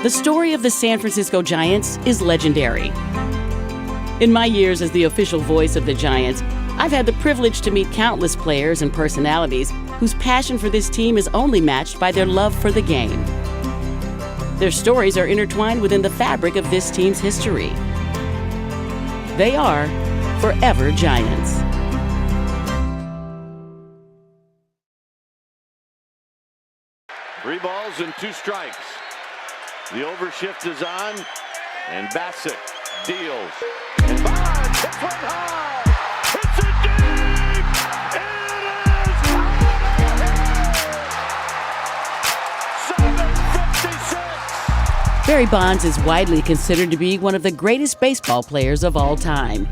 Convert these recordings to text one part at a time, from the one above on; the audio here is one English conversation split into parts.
The story of the San Francisco Giants is legendary. In my years as the official voice of the Giants, I've had the privilege to meet countless players and personalities whose passion for this team is only matched by their love for the game. Their stories are intertwined within the fabric of this team's history. They are forever Giants. Three balls and two strikes. The overshift is on, and Bassett deals. And Bonds hits one high. It's a deep. It is out of here. 756. Barry Bonds is widely considered to be one of the greatest baseball players of all time.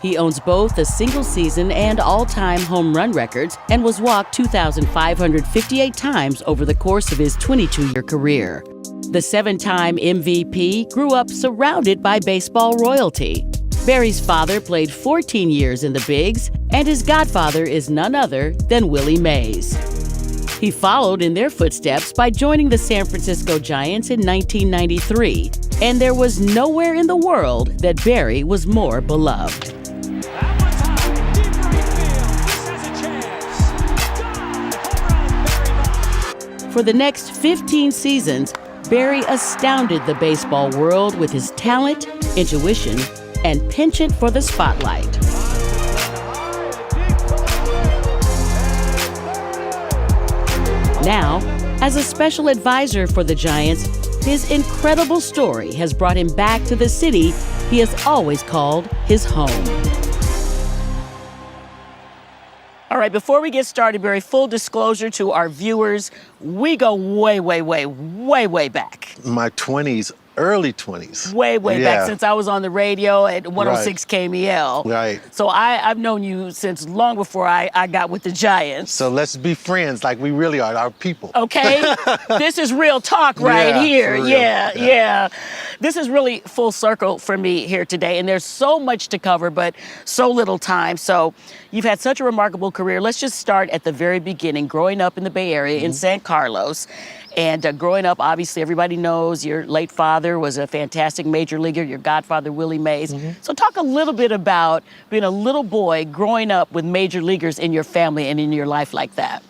He owns both the single-season and all-time home run records and was walked 2,558 times over the course of his 22-year career. The seven-time MVP grew up surrounded by baseball royalty. Barry's father played 14 years in the bigs, and his godfather is none other than Willie Mays. He followed in their footsteps by joining the San Francisco Giants in 1993, and there was nowhere in the world that Barry was more beloved. For the next 15 seasons, Barry astounded the baseball world with his talent, intuition, and penchant for the spotlight. Now, as a special advisor for the Giants, his incredible story has brought him back to the city he has always called his home. All right, before we get started, Barry, full disclosure to our viewers, we go way, way, way, way, way back. My 20s, early 20s. Way back, since I was on the radio at 106 KMEL. Right. So I've known you since long before I got with the Giants. So let's be friends like we really are, our people. Okay? This is real talk right here. For real. Yeah. This is really full circle for me here today, and there's so much to cover, but so little time. So you've had such a remarkable career. Let's just start at the very beginning, growing up in the Bay Area in San Carlos. And growing up, obviously, everybody knows your late father was a fantastic major leaguer, your godfather, Willie Mays. So talk a little bit about being a little boy growing up with major leaguers in your family and in your life like that.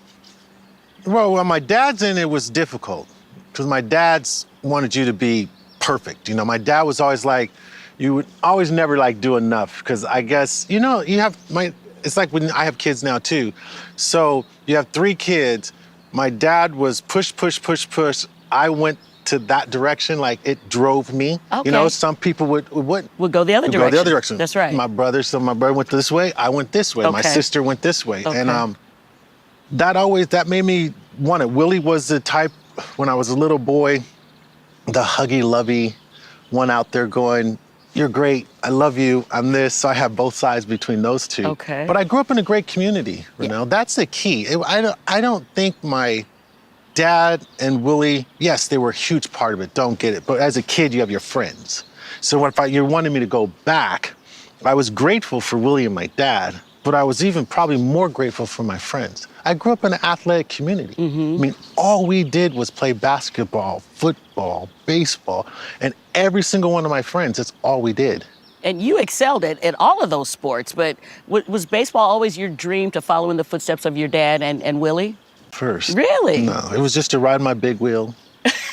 Well, when my dad's in, it was difficult because my dad's wanted you to be perfect. You know, my dad was always like, you would always never like do enough because I guess, you know, it's like when I have kids now too. So you have three kids. My dad was push. I went to that direction, like it drove me. Okay. You know, some people would go the other direction. Go the other direction. That's right. My brother went this way, I went this way. Okay. My sister went this way. Okay. And that made me want it. Willie was the type, when I was a little boy, the huggy, lovey one out there going, you're great, I love you, I'm this. So I have both sides between those two. Okay. But I grew up in a great community, you know? That's the key. I don't think my dad and Willie, yes, they were a huge part of it, don't get it. But as a kid, you have your friends. So if you wanted me to go back, I was grateful for Willie and my dad, but I was even probably more grateful for my friends. I grew up in an athletic community. I mean, all we did was play basketball, football, baseball, and every single one of my friends, that's all we did. And you excelled at all of those sports, but was baseball always your dream to follow in the footsteps of your dad and Willie? First. Really? No, it was just to ride my big wheel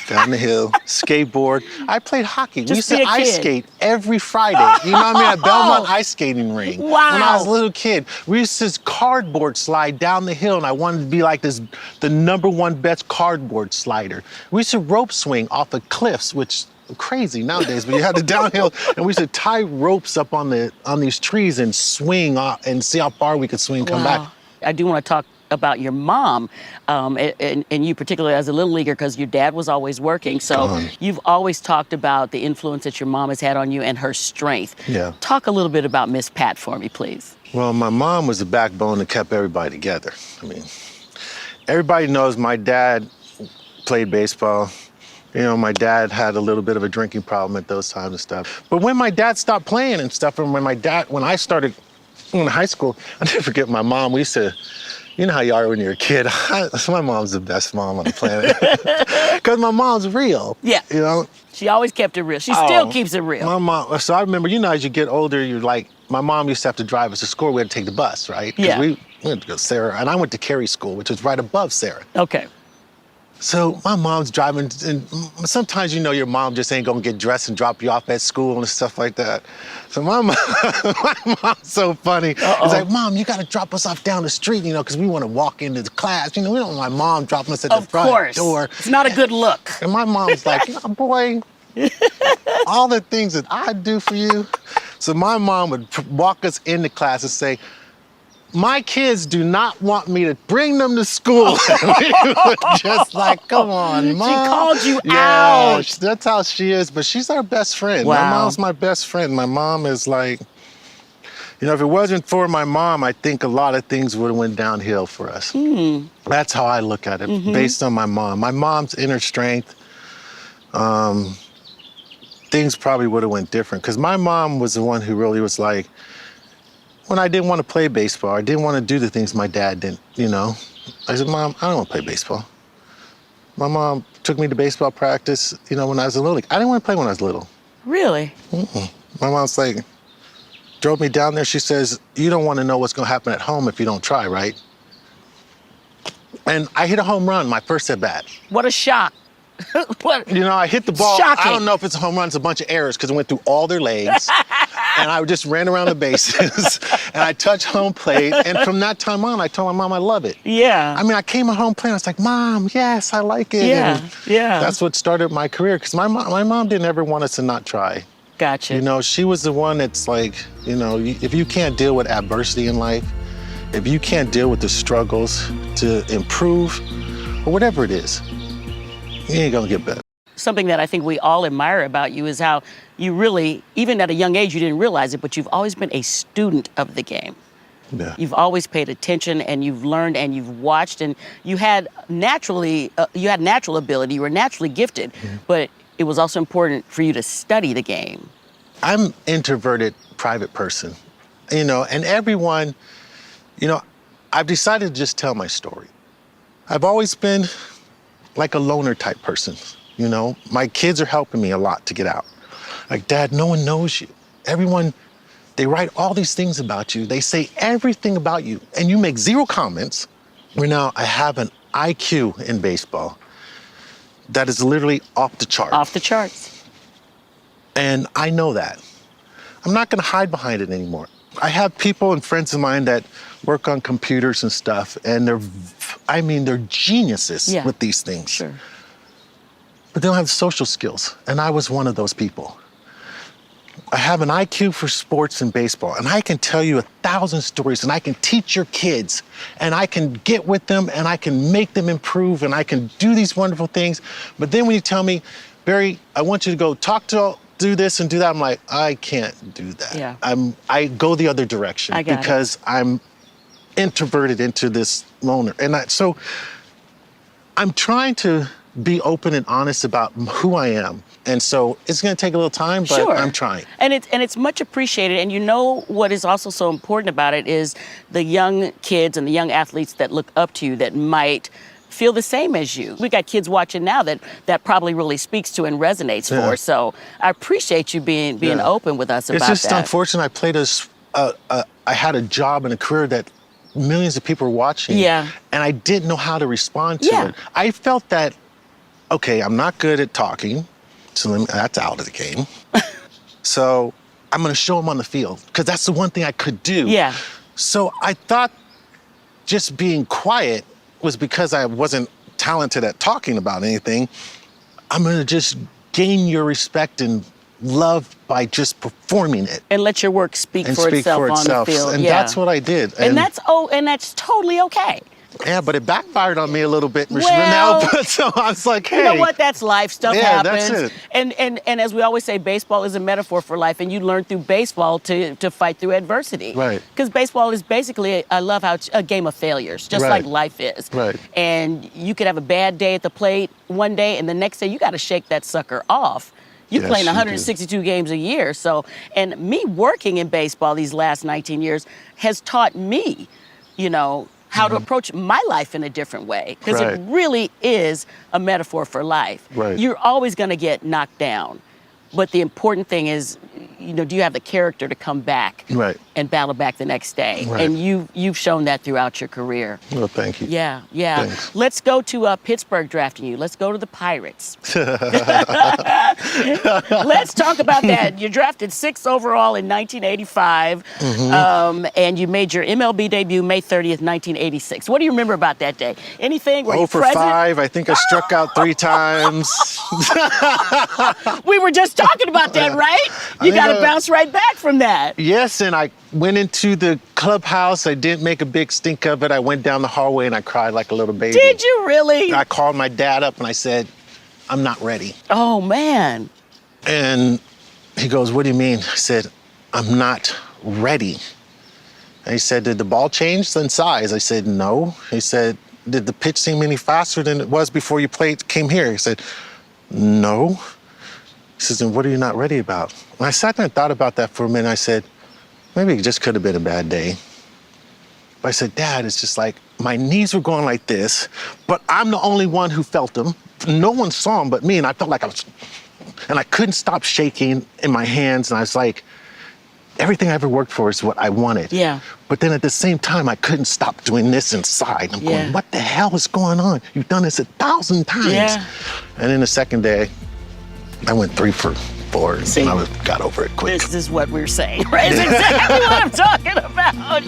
down the hill, skateboard. I played hockey. We used to ice skate every Friday. You know what I mean? At Belmont Ice Skating Ring. Wow. When I was a little kid, we used to cardboard slide down the hill, and I wanted to be like the #1 best cardboard slider. We used to rope swing off of cliffs, which crazy nowadays, but you had the downhill, and we used to tie ropes up on these trees and swing off and see how far we could swing and come back. I do want to talk about your mom, and you particularly as a little leaguer, because your dad was always working. So you've always talked about the influence that your mom has had on you and her strength. Yeah. Talk a little bit about Miss Pat for me, please. Well, my mom was the backbone that kept everybody together. I mean, everybody knows my dad played baseball. You know, my dad had a little bit of a drinking problem at those times and stuff. But when my dad stopped playing and stuff, and when I started in high school, I never forget my mom. We used to, you know how you are when you're a kid. My mom's the best mom on the planet. Because my mom's real. Yeah. You know? She always kept it real. She still keeps it real. My mom, so I remember, as you get older, you're like, my mom used to have to drive us to school. We had to take the bus, right? 'Cause Yeah. we went to go Sarah, and I went to Cary School, which was right above Sarah. Okay. So my mom's driving, and sometimes your mom just ain't gonna get dressed and drop you off at school and stuff like that. So my mom, my mom's so funny. It's like, Mom, you gotta drop us off down the street, because we want to walk into the class. We don't want my mom dropping us at the front door. It's not a good look. And my mom's like, boy, all the things that I do for you. So my mom would walk us into class and say, my kids do not want me to bring them to school. We were just like, come on, Mom. She called you yeah, out. That's how she is, but she's our best friend. Wow. My mom's my best friend. My mom is like, if it wasn't for my mom, I think a lot of things would have went downhill for us. That's how I look at it, based on my mom. My mom's inner strength, things probably would have went different, because my mom was the one who really was like, when I didn't want to play baseball, I didn't want to do the things my dad didn't, I said, Mom, I don't want to play baseball. My mom took me to baseball practice, when I was a little league. I didn't want to play when I was little. Really? My mom's like, drove me down there. She says, you don't want to know what's going to happen at home if you don't try, right? And I hit a home run my first at bat. What a shock. What? I hit the ball. Shocking. I don't know if it's a home run. It's a bunch of errors because it went through all their legs. And I just ran around the bases. And I touched home plate. And from that time on, I told my mom I love it. Yeah. I mean, I came at home plate. I was like, Mom, yes, I like it. Yeah, And yeah. That's what started my career, because my mom didn't ever want us to not try. Gotcha. She was the one that's like, if you can't deal with adversity in life, if you can't deal with the struggles to improve, or whatever it is, you ain't gonna get better. Something that I think we all admire about you is how you really, even at a young age, you didn't realize it, but you've always been a student of the game. Yeah. You've always paid attention, and you've learned, and you've watched, and you had natural ability. You were naturally gifted, but it was also important for you to study the game. I'm an introverted, private person, and everyone, I've decided to just tell my story. I've always been like a loner type person, My kids are helping me a lot to get out. Like, Dad, no one knows you. Everyone, they write all these things about you. They say everything about you, and you make zero comments. Now, I have an IQ in baseball that is literally off the chart. Off the charts. And I know that. I'm not gonna hide behind it anymore. I have people and friends of mine that work on computers and stuff, and they're geniuses with these things. Sure. But they don't have social skills, and I was one of those people. I have an IQ for sports and baseball, and I can tell you 1,000 stories, and I can teach your kids, and I can get with them, and I can make them improve, and I can do these wonderful things. But then when you tell me, Barry, I want you to go do this and do that, I'm like, I can't do that. Yeah. I go the other direction because I'm introverted into this loner. And so I'm trying to be open and honest about who I am. And so it's gonna take a little time, but Sure. I'm trying. And it's much appreciated. And what is also so important about it is the young kids and the young athletes that look up to you that might feel the same as you. We got kids watching now that probably really speaks to and resonates for. So I appreciate you being open with us about that. It's just unfortunate. I played I had a job and a career that millions of people were watching. Yeah. And I didn't know how to respond to it. I felt that, okay, I'm not good at talking, so that's out of the game. So I'm gonna show them on the field, because that's the one thing I could do. Yeah. So I thought just being quiet was because I wasn't talented at talking about anything. I'm gonna just gain your respect and love by just performing it. And let your work speak for itself on the field. And that's what I did. And that's totally okay. Yeah, but it backfired on me a little bit, Well, But so I was like, hey. You know what? That's life. Stuff happens. That's it. And as we always say, baseball is a metaphor for life, and you learn through baseball to fight through adversity. Right. Because baseball is basically, I love how it's a game of failures, just like life is. Right. And you could have a bad day at the plate one day, and the next day you got to shake that sucker off. You're Yes, playing you 162 games a year. So, and me working in baseball these last 19 years has taught me, how to approach my life in a different way, because Right. it really is a metaphor for life. Right. You're always going to get knocked down, but the important thing is, do you have the character to come back Right. and battle back the next day? Right. And you've shown that throughout your career. Well, thank you. Yeah, yeah. Thanks. Let's go to Pittsburgh drafting you. Let's go to the Pirates. Let's talk about that. You're drafted 6th overall in 1985, and you made your MLB debut May 30th, 1986. What do you remember about that day? Anything? Were you for present? 5. I think I struck out 3 times. We were just talking about that, right? You got to bounce right back from that. Yes, and I went into the clubhouse. I didn't make a big stink of it. I went down the hallway and I cried like a little baby. Did you really? I called my dad up and I said, I'm not ready. Oh, man. And he goes, what do you mean? I said, I'm not ready. And he said, did the ball change in size? I said, no. He said, did the pitch seem any faster than it was before you came here? He said, no. He says, then what are you not ready about? And I sat there and thought about that for a minute. I said, maybe it just could have been a bad day. But I said, Dad, it's just like my knees were going like this, but I'm the only one who felt them. No one saw them but me, and I felt like and I couldn't stop shaking in my hands, and I was like, everything I ever worked for is what I wanted. Yeah. But then at the same time, I couldn't stop doing this inside. I'm going, what the hell is going on? You've done this 1,000 times. Yeah. And then the second day, I went 3 for 4, See? and I got over it quick. This is what we're saying, right? It's exactly what I'm talking about.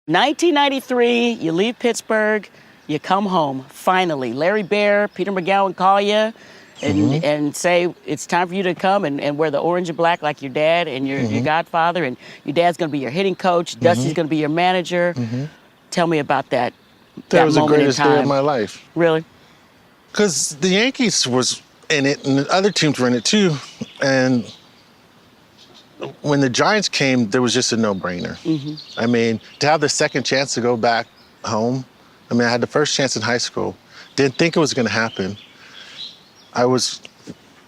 1993, you leave Pittsburgh, you come home, finally. Larry Bear, Peter McGowan call you and say, it's time for you to come and wear the orange and black like your dad and your godfather, and your dad's gonna be your hitting coach, Dusty's gonna be your manager. Tell me about that. That was the moment in greatest day time. of my life. Really? Because the Yankees was in it, and the other teams were in it too. And when the Giants came, there was just a no-brainer. I mean, to have the second chance to go back home, I mean, I had the first chance in high school. Didn't think it was going to happen. I was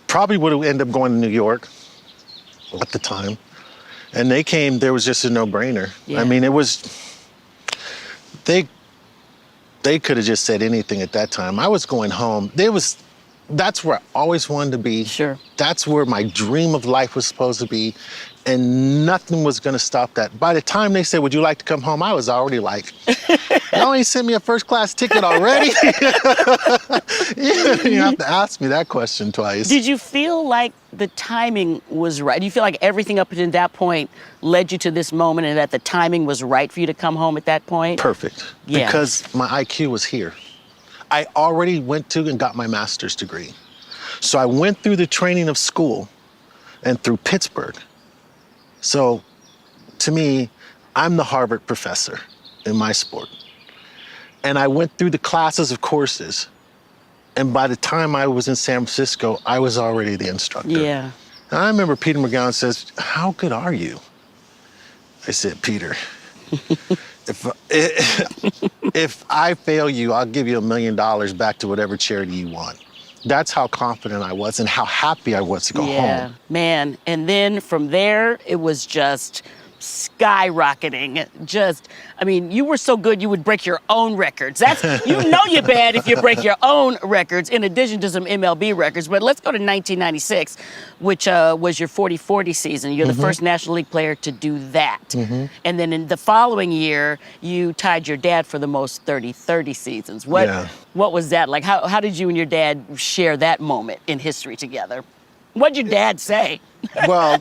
probably would have ended up going to New York at the time. And they came, there was just a no-brainer. Yeah. I mean, it was, they could have just said anything at that time. I was going home. That's where I always wanted to be. Sure. That's where my dream of life was supposed to be. And nothing was going to stop that. By the time they said, would you like to come home? I was already like, y'all ain't sent me a first-class ticket already? You have to ask me that question twice. Did you feel like the timing was right? Do you feel like everything up until that point led you to this moment and that the timing was right for you to come home at that point? Perfect. Yeah. Because my IQ was here. I already went to and got my master's degree. So I went through the training of school and through Pittsburgh. So to me, I'm the Harvard professor in my sport. And I went through the classes of courses. And by the time I was in San Francisco, I was already the instructor. Yeah. And I remember Peter McGowan says, how good are you? I said, Peter, if I fail you, I'll give you $1 million back to whatever charity you want. That's how confident I was and how happy I was to go home. Man. And then from there, it was just skyrocketing. You were so good you would break your own records. You're bad if you break your own records in addition to some MLB records. But let's go to 1996, which was your 40-40 season. You're the first National League player to do that. And then in the following year, you tied your dad for the most 30-30 seasons. What was that like? How did you and your dad share that moment in history together? What'd your dad say? Well,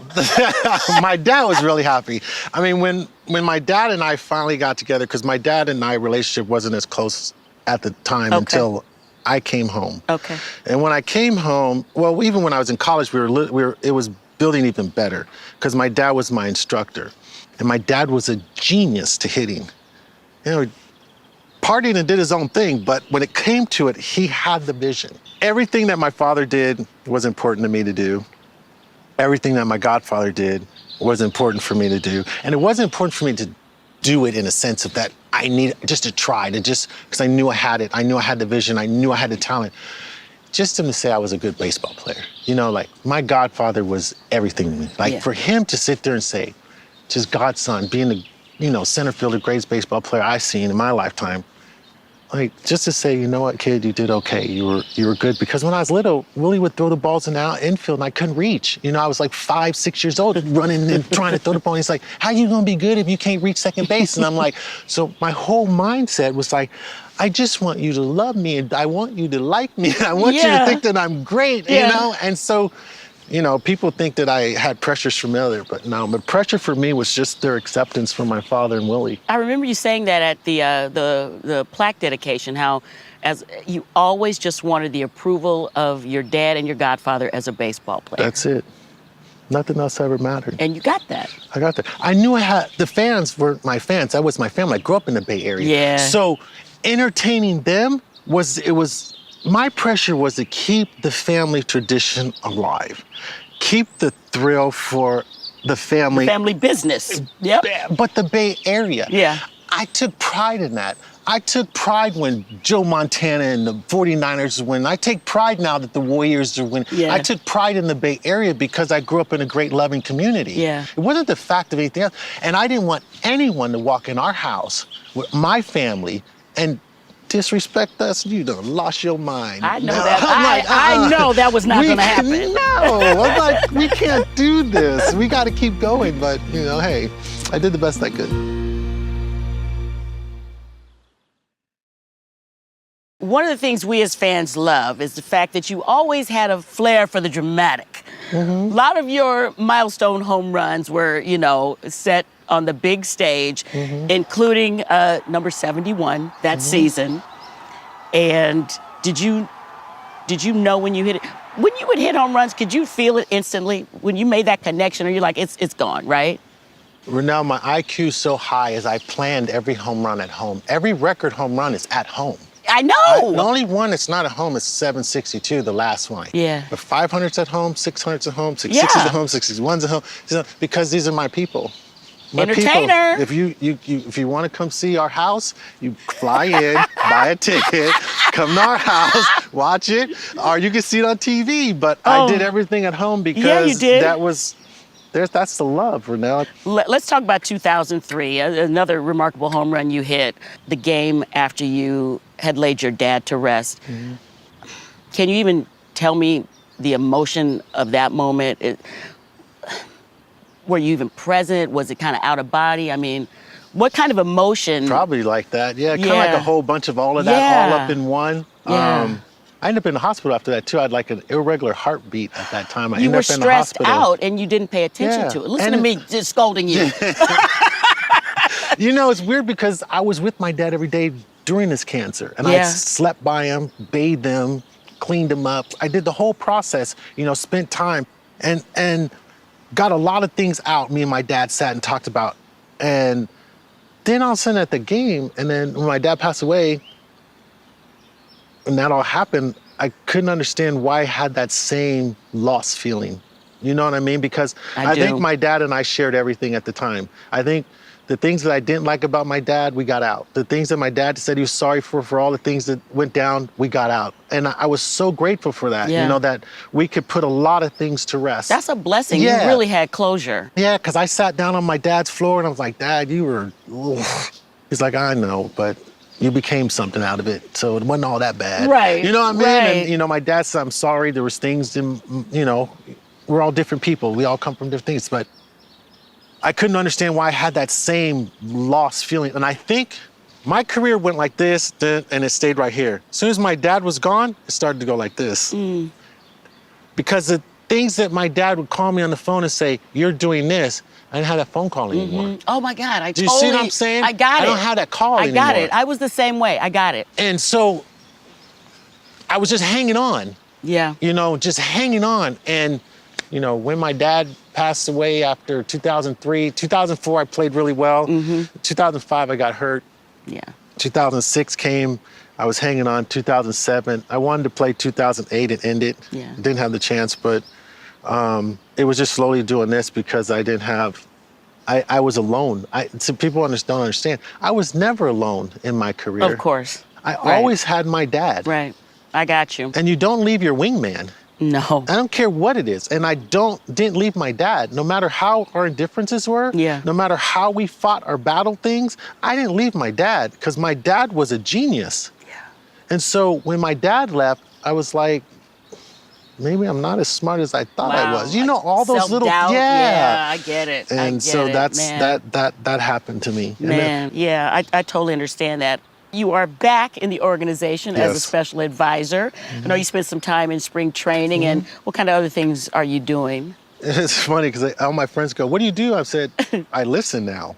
my dad was really happy. I mean, when my dad and I finally got together, because my dad and I relationship wasn't as close at the time until I came home. Okay. And when I came home, well, even when I was in college, it was building even better because my dad was my instructor, and my dad was a genius to hitting. You know, partied and did his own thing, but when it came to it, he had the vision. Everything that my father did was important to me to do. Everything that my godfather did was important for me to do. And it wasn't important for me to do it in a sense of that I need just to try, because I knew I had it. I knew I had the vision. I knew I had the talent. Just him to say I was a good baseball player. You know, like my godfather was everything to me. Like for him to sit there and say, just godson, being the, center fielder, greatest baseball player I've seen in my lifetime. Like, just to say, you know what, kid, you did okay. You were good. Because when I was little, Willie would throw the balls in the infield and I couldn't reach. I was like 5, 6 years old running and trying to throw the ball. And he's like, how you gonna be good if you can't reach second base? And I'm like, so my whole mindset was like, I just want you to love me and I want you to like me. And I want you to think that I'm great, And so, people think that I had pressures from Miller, but no. But pressure for me was just their acceptance from my father and Willie. I remember you saying that at the plaque dedication, how as you always just wanted the approval of your dad and your godfather as a baseball player. That's it. Nothing else ever mattered. And you got that. I got that. I knew I had, the fans were my fans. That was my family. I grew up in the Bay Area. Yeah. So entertaining them my pressure was to keep the family tradition alive. Keep the thrill for the family. Family business. Yep. But the Bay Area. Yeah. I took pride in that. I took pride when Joe Montana and the 49ers win. I take pride now that the Warriors are winning. Yeah. I took pride in the Bay Area because I grew up in a great loving community. Yeah. It wasn't the fact of anything else. And I didn't want anyone to walk in our house with my family and disrespect us. You done lost your mind. I know that. I know that was not going to happen. No, I'm like, we can't do this. We got to keep going. But, hey, I did the best I could. One of the things we as fans love is the fact that you always had a flair for the dramatic. A lot of your milestone home runs were, set on the big stage, including number 71 that season. And did you know when you hit it? When you would hit home runs, could you feel it instantly when you made that connection, or you're like, it's gone, right? Now my IQ's so high as I planned every home run at home. Every record home run is at home. I know. The only one that's not at home is 762, the last one. Yeah. But 500's at home, 600's at home, 660's at home, 61's at home, because these are my people. My entertainer. People. If you want to come see our house, you fly in, buy a ticket, come to our house, watch it, or you can see it on TV. But I did everything at home because that's the love, Renell. Let's talk about 2003, another remarkable home run you hit, the game after you had laid your dad to rest. Can you even tell me the emotion of that moment? Were you even present? Was it kind of out of body? I mean, what kind of emotion? Probably like that, yeah. Kind of like a whole bunch of all of that all up in one. Yeah. I ended up in the hospital after that, too. I had like an irregular heartbeat at that time. You were stressed out and you didn't pay attention to it. Listen to me just scolding you. It's weird because I was with my dad every day during his cancer. And I slept by him, bathed him, cleaned him up. I did the whole process, spent time and got a lot of things out me and my dad sat and talked about. And then all of a sudden at the game, and then when my dad passed away, and that all happened, I couldn't understand why I had that same lost feeling. You know what I mean? Because I think my dad and I shared everything at the time. I think the things that I didn't like about my dad, we got out. The things that my dad said he was sorry for all the things that went down, we got out. And I was so grateful for that, that we could put a lot of things to rest. That's a blessing. You really had closure. Yeah, because I sat down on my dad's floor and I was like, Dad, you were, he's like, I know, but you became something out of it, so it wasn't all that bad. Right. You know what I mean? Right. And, my dad said, I'm sorry, there was things, we're all different people. We all come from different things, but I couldn't understand why I had that same lost feeling. And I think my career went like this, and it stayed right here. As soon as my dad was gone, it started to go like this. Because the things that my dad would call me on the phone and say, you're doing this, I didn't have that phone call anymore. Oh my God, Do you see what I'm saying? I got it. I don't have that call anymore. I got it. I was the same way. I got it. And so I was just hanging on. Yeah. Just hanging on. And, when my dad passed away after 2003, 2004, I played really well. 2005, I got hurt. Yeah. 2006 came, I was hanging on. 2007, I wanted to play 2008 and end it. Yeah. Didn't have the chance, but it was just slowly doing this because I didn't have, I was alone. So people don't understand. I was never alone in my career. Of course. I always had my dad. Right. I got you. And you don't leave your wingman. No. I don't care what it is. And I didn't leave my dad. No matter how our differences were, Yeah. no matter how we fought or battled things, I didn't leave my dad because my dad was a genius. Yeah. And so when my dad left, I was like, maybe I'm not as smart as I thought I was. You know, all those little, self-doubt. Yeah, I get it. And so that happened to me. Man, yeah, I totally understand that. You are back in the organization as a Yes. special advisor. I know you spent some time in spring training, and what kind of other things are you doing? It's funny because all my friends go, "What do you do?" I said, "I listen now."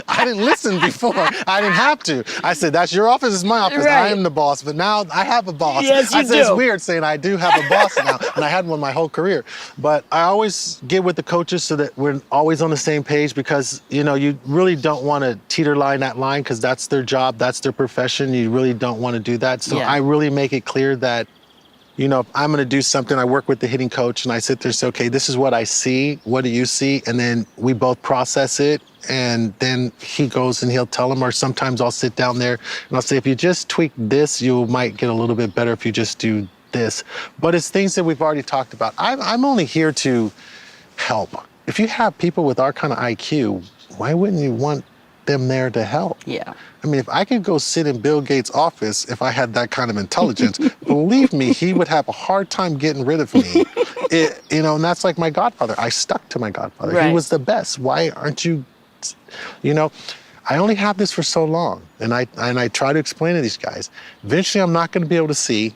I didn't listen before. I didn't have to. I said, "That's your office, it's my office. Right. I am the boss." But now I have a boss. Yes, you I said, do. It's weird saying I do have a boss now, and I had one my whole career. But I always get with the coaches so that we're always on the same page because, you know, you really don't want to teeter line that line because that's their job, that's their profession. You really don't want to do that. So Yeah. I really make it clear that, you know, if I'm going to do something, I work with the hitting coach and I sit there and say, okay, this is what I see. What do you see? And then we both process it. And then he goes and he'll tell him, or sometimes I'll sit down there and I'll say, if you just tweak this, you might get a little bit better if you just do this. But it's things that we've already talked about. I'm only here to help. If you have people with our kind of IQ, why wouldn't you want them there to help? Yeah. I mean, if I could go sit in Bill Gates' office, if I had that kind of intelligence, believe me, he would have a hard time getting rid of me. You know, and that's like my godfather. I stuck to my godfather. Right. He was the best. Why aren't you, you know, I only have this for so long. And I try to explain to these guys, eventually I'm not going to be able to see.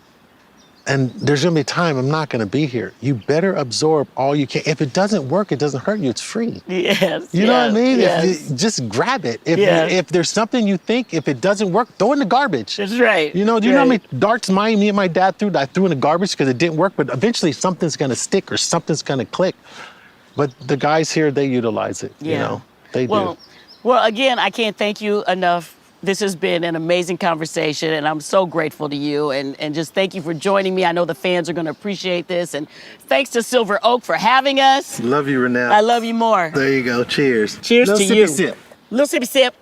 And there's going to be a time I'm not going to be here. You better absorb all you can. If it doesn't work, it doesn't hurt you. It's free. Yes. You know what I mean? Yes. Just grab it. Yes. If there's something you think, if it doesn't work, throw it in the garbage. That's right. You know, do you know how Right. many darts me and my dad threw that I threw in the garbage because it didn't work? But eventually something's going to stick or something's going to click. But the guys here, they utilize it. Yeah. You know, they Well, do. well, again, I can't thank you enough. This has been an amazing conversation, and I'm so grateful to you. And just thank you for joining me. I know the fans are going to appreciate this. And thanks to Silver Oak for having us. Love you, Renee. I love you more. There you go. Cheers. Cheers Little to sippy you. Sip. Little sippy sip.